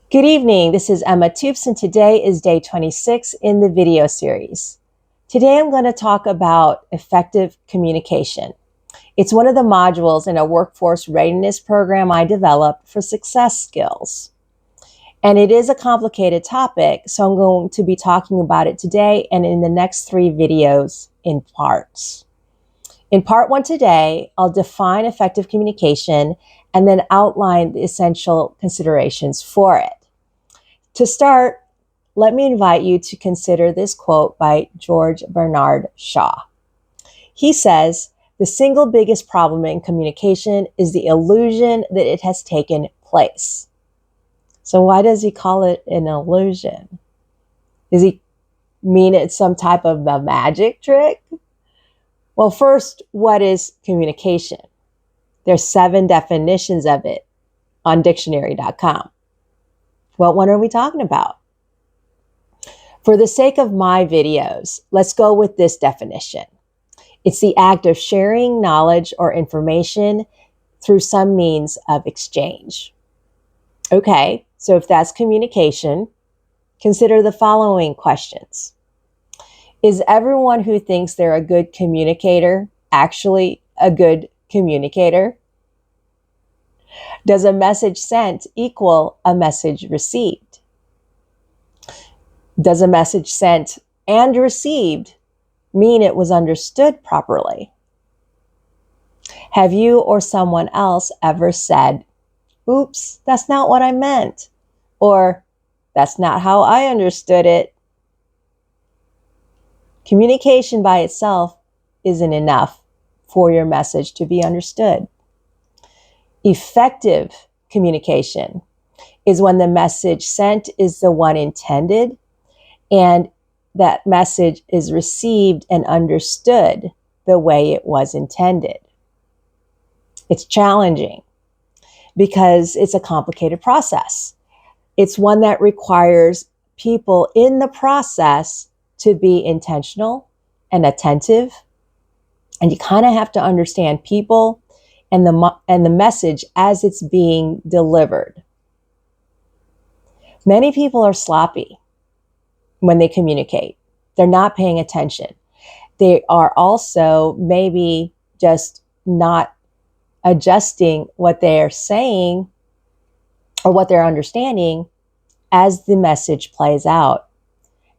Good evening, this is Emma Toops, and today is day 26 in the video series. Today I'm going to talk about effective communication. It's one of the modules in a workforce readiness program I developed for success skills. And it is a complicated topic, so I'm going to be talking about it today and in the next 3 videos in parts. In part 1 today, I'll define effective communication and then outline the essential considerations for it. To start, let me invite you to consider this quote by George Bernard Shaw. He says, "The single biggest problem in communication is the illusion that it has taken place." So why does he call it an illusion? Does he mean it's some type of a magic trick? Well, first, what is communication? There's 7 definitions of it on dictionary.com. What one are we talking about? For the sake of my videos, let's go with this definition. It's the act of sharing knowledge or information through some means of exchange. Okay, so if that's communication, consider the following questions. Is everyone who thinks they're a good communicator actually a good communicator? Does a message sent equal a message received? Does a message sent and received mean it was understood properly? Have you or someone else ever said, "Oops, that's not what I meant," or "That's not how I understood it"? Communication by itself isn't enough for your message to be understood. Effective communication is when the message sent is the one intended and that message is received and understood the way it was intended. It's challenging because it's a complicated process. It's one that requires people in the process to be intentional and attentive. And you kind of have to understand people and the message as it's being delivered. Many people are sloppy when they communicate. They're not paying attention. They are also maybe just not adjusting what they're saying or what they're understanding as the message plays out.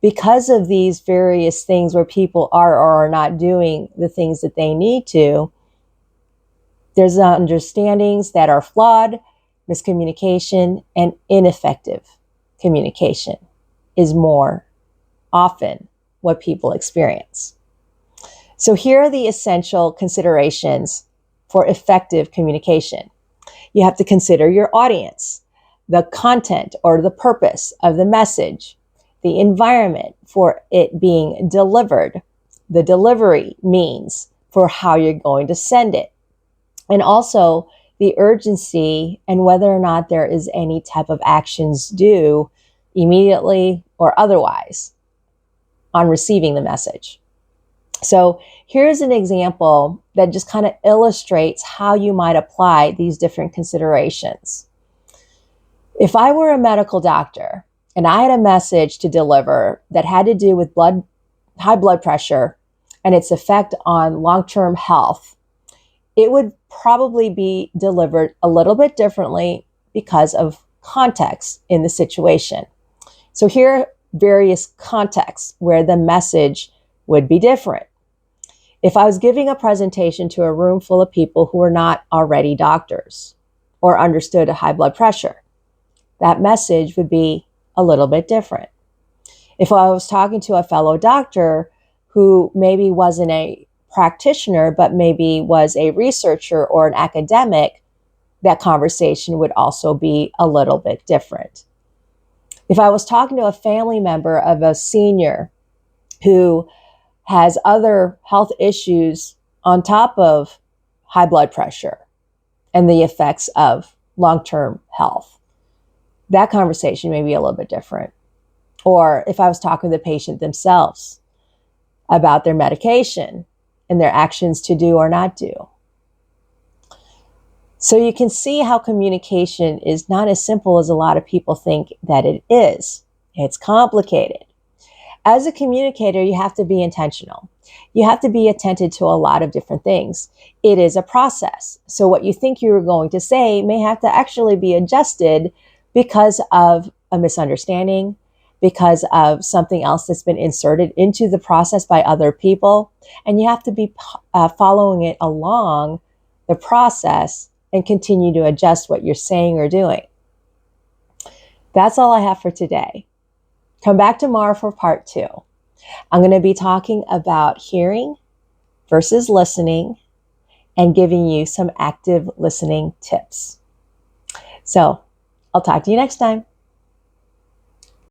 Because of these various things where people are or are not doing the things that they need to, there's understandings that are flawed, miscommunication, and ineffective communication is more often what people experience. So here are the essential considerations for effective communication. You have to consider your audience, the content or the purpose of the message, the environment for it being delivered, the delivery means for how you're going to send it, and also the urgency and whether or not there is any type of actions due immediately or otherwise on receiving the message. So here's an example that just kind of illustrates how you might apply these different considerations. If I were a medical doctor and I had a message to deliver that had to do with high blood pressure and its effect on long-term health, it would probably be delivered a little bit differently because of context in the situation. So here are various contexts where the message would be different. If I was giving a presentation to a room full of people who were not already doctors or understood high blood pressure, that message would be a little bit different. If I was talking to a fellow doctor who maybe wasn't a practitioner, but maybe was a researcher or an academic, that conversation would also be a little bit different. If I was talking to a family member of a senior who has other health issues on top of high blood pressure and the effects of long-term health, that conversation may be a little bit different. Or if I was talking to the patient themselves about their medication and their actions to do or not do. So you can see how communication is not as simple as a lot of people think that it is. It's complicated. As a communicator, you have to be intentional. You have to be attentive to a lot of different things. It is a process. So what you think you're going to say may have to actually be adjusted because of a misunderstanding, because of something else that's been inserted into the process by other people. And you have to be following it along the process and continue to adjust what you're saying or doing. That's all I have for today. Come back tomorrow for part 2. I'm going to be talking about hearing versus listening and giving you some active listening tips. So I'll talk to you next time.